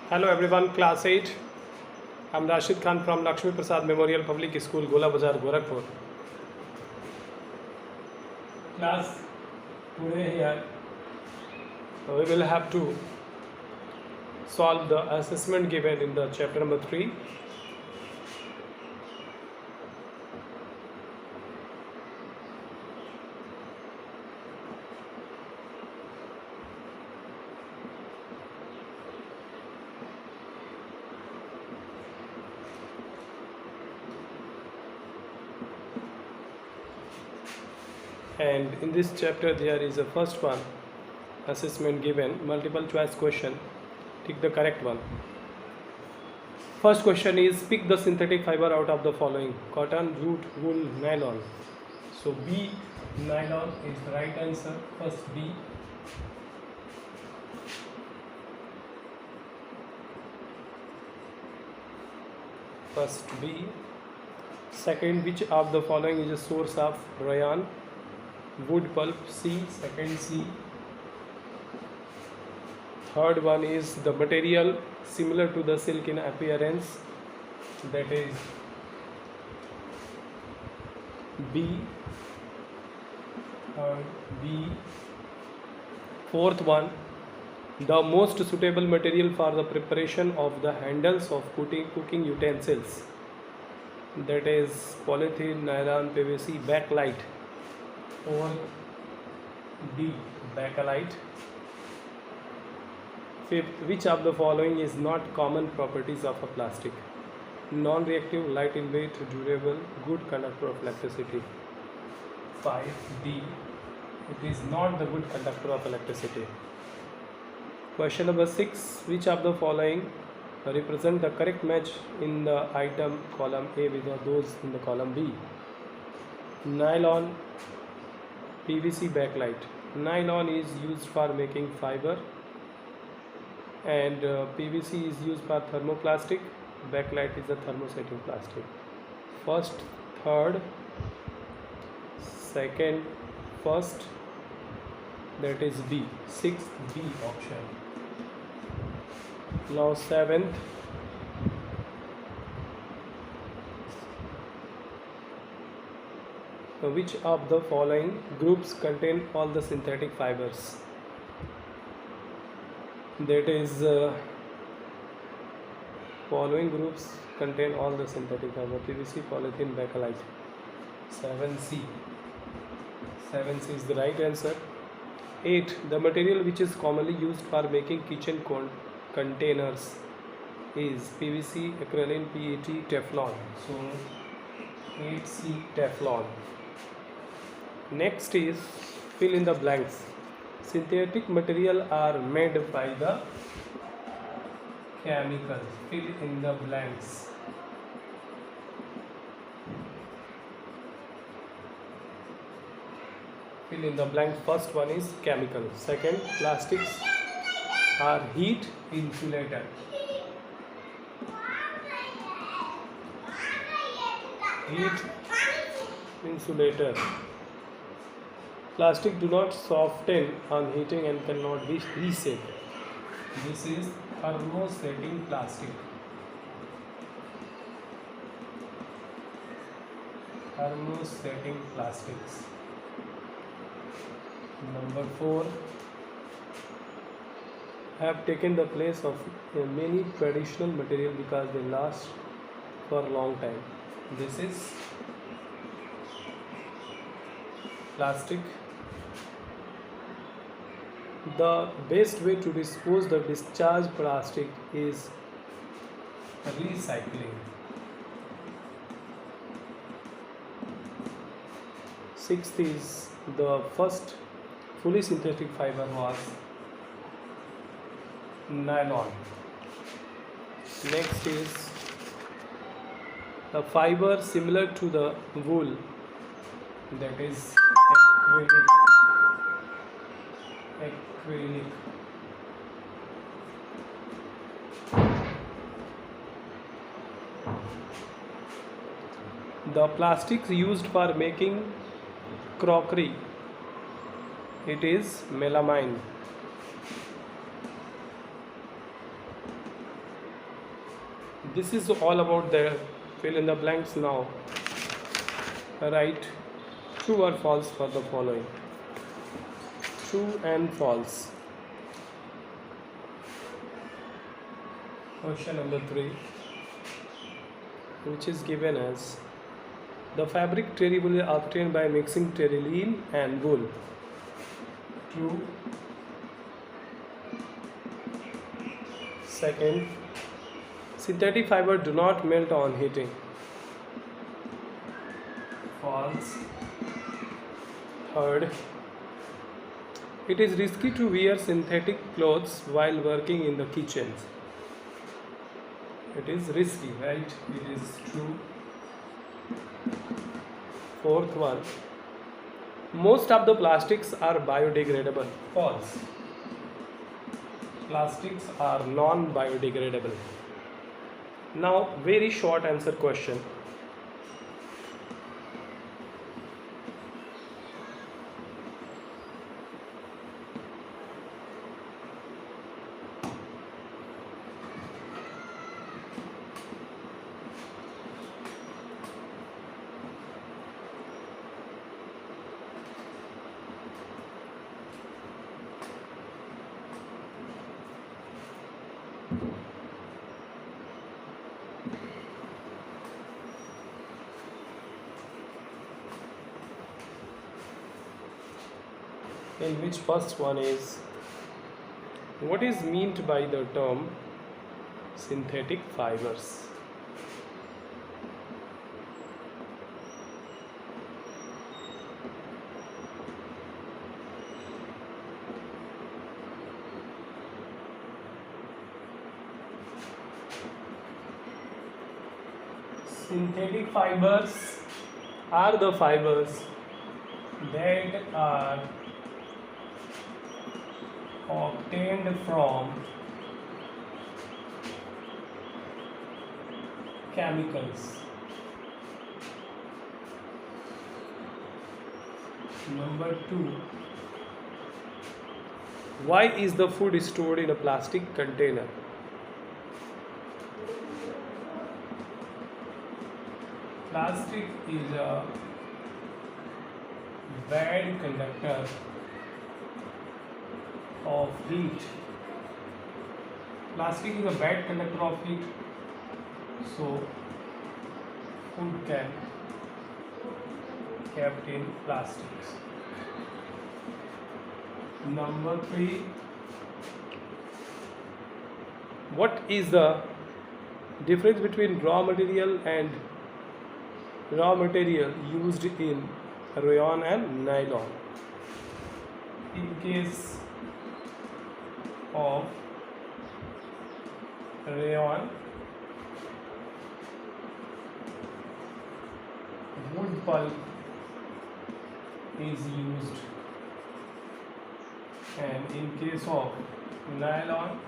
Hello everyone, class 8. I'm Rashid Khan from Lakshmi Prasad Memorial Public School, Gola Bazar, Gorakhpur. Class, today here we will have to solve the assessment given in the chapter number 3. And in this chapter there is a first one, assessment given, multiple choice question. Take the correct one. First question is, pick the synthetic fiber out of the following: cotton, jute, wool, nylon. So B, nylon is the right answer. First B. First B. Second, which of the following is a source of rayon? Wood pulp, C. Second C. Third one is the material similar to the silk in appearance, that is B. B. Fourth one, the most suitable material for the preparation of the handles of cooking utensils, that is polythene, nylon, PVC, bakelite. Or D, bakelite. Fifth, which of the following is not common properties of a plastic? Non-reactive, light in weight, durable, good conductor of electricity. 5. D, it is not the good conductor of electricity. Question number 6, which of the following represent the correct match in the item column A with those in the column B? Nylon, PVC, bakelite. Nylon is used for making fiber and PVC is used for thermoplastic. Bakelite is a thermosetting plastic. First, third, second, first, that is B. Sixth, B option. Now seventh. Which of the following groups contain all the synthetic fibers? That is following groups contain all the synthetic fiber: PVC, polythene, bakelite. 7C. 7C is the right answer. 8. The material which is commonly used for making kitchen containers is PVC, acrylic, PET, Teflon. So 8C, Teflon. Next is fill in the blanks. Synthetic material are made by the chemicals. Fill in the blanks. Fill in the blank. First one is chemical. Second, plastics are heat insulator. Heat insulator. Plastic do not soften on heating and cannot be reshaped. This is thermosetting plastic. Thermosetting plastics. Number 4, have taken the place of many traditional material because they last for a long time. This is plastic. The best way to dispose the discharged plastic is recycling. 6th is the first fully synthetic fiber was nylon. Next is a fiber similar to the wool, that is acrylic. The plastics used for making crockery, it is melamine. This is all about the fill in the blanks now. Write true or false for the following. True and false. Question number 3, which is given as the fabric terry wool is obtained by mixing terylene and wool. True. Second, synthetic fiber do not melt on heating. False. Third, it is risky to wear synthetic clothes while working in the kitchens. It is risky, right? It is true. Fourth one, most of the plastics are biodegradable. False. Plastics are non-biodegradable. Now, very short answer question. In which first one is, what is meant by the term synthetic fibers? Synthetic fibers are the fibers that are obtained from chemicals. Number 2, why is the food stored in a plastic container? Plastic is a bad conductor of heat. Plastic is a bad conductor of heat, so food can kept in plastics. Number 3, what is the difference between raw material used in rayon and nylon? In case of rayon, wood pulp is used, and in case of nylon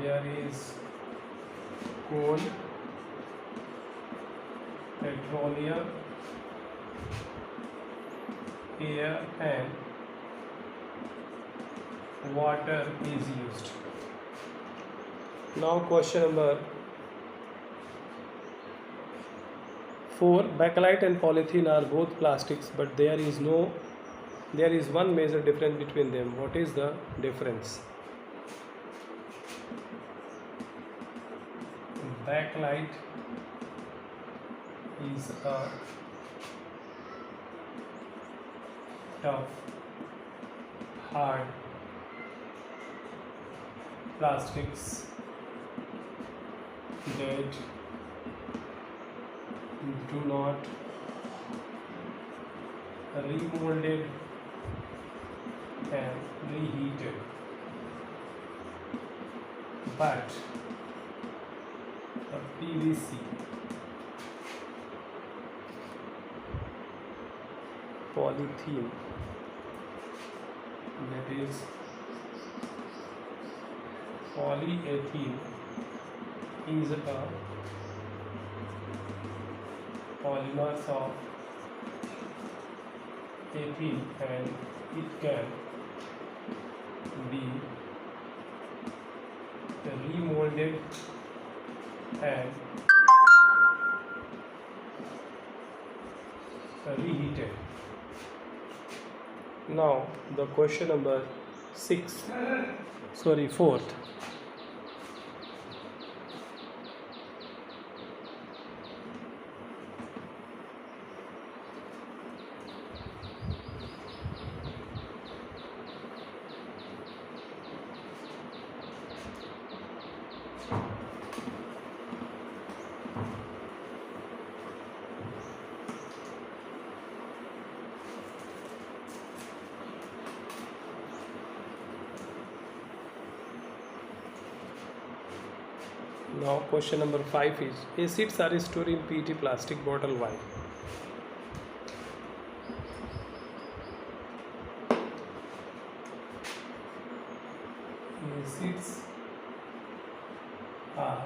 there is coal, petroleum, air and water is used. Now question number 4, bakelite and polythene are both plastics, but there is one major difference between them. What is the difference? Bakelite is a tough, hard plastics that do not remolded and reheated, but the PVC, polythene, that is polyethylene, is a polymers of ethylene, and it can be remolded and reheated. Now the question number 4th. Now question number 5 is acids are stored in PET plastic bottle. Why? Acids are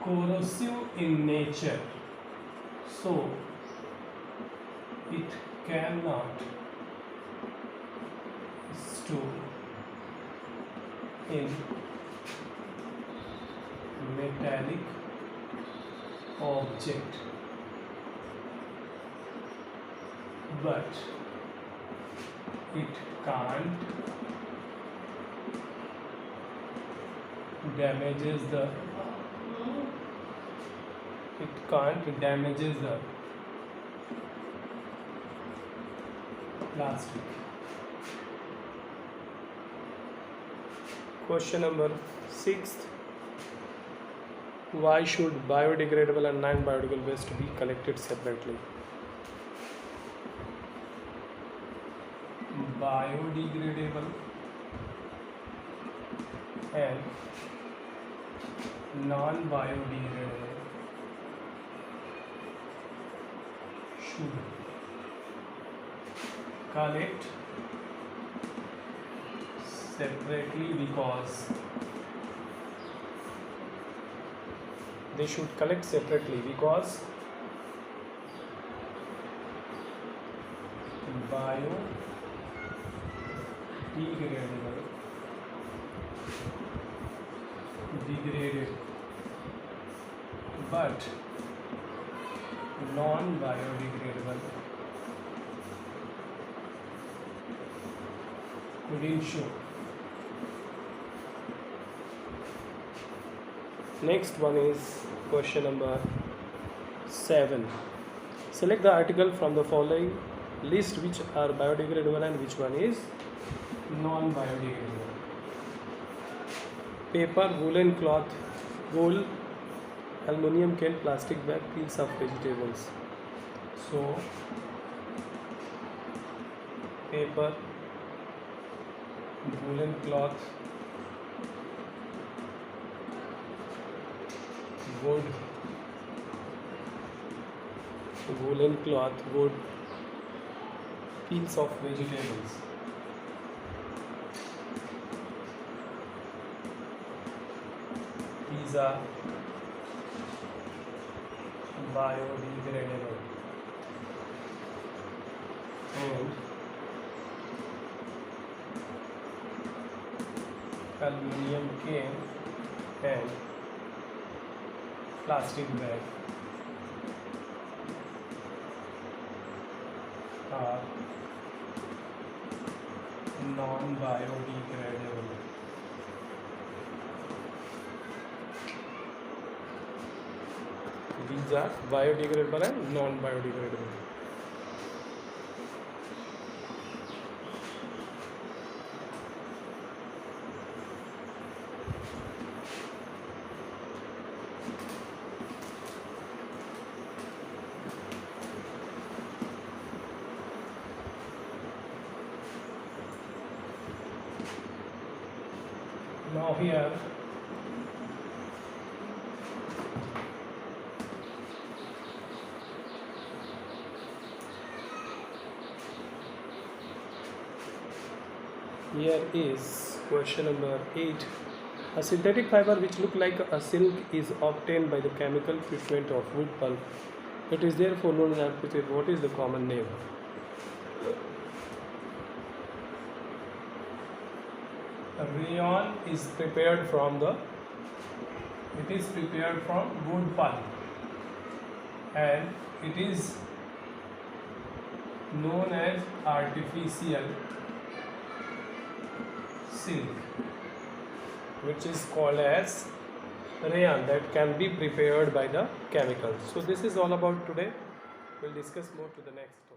corrosive in nature, so it cannot store in metallic object, but it can't damages the plastic. Question number 6. Why should biodegradable and non-biodegradable waste be collected separately? Biodegradable and non-biodegradable should collect separately because they should collect separately because biodegradable degraded but non-biodegradable couldn't show. Next one is question number 7. Select the article from the following list which are biodegradable and which one is non-biodegradable. Paper, woolen cloth, wool, aluminium can, plastic bag, peels of vegetables. So paper, woolen cloth, wood, woolen cloth, wood, peels of vegetables. These are biodegradable and aluminium can and plastic bag are non-biodegradable. These are biodegradable and non-biodegradable. Now here is question number 8. A synthetic fiber which look like a silk is obtained by the chemical treatment of wood pulp. It is therefore known as agriculture. What is the common name? Rayon is prepared from wood pulp, and it is known as artificial silk, which is called as rayon, that can be prepared by the chemicals. So this is all about today. We'll discuss more to the next.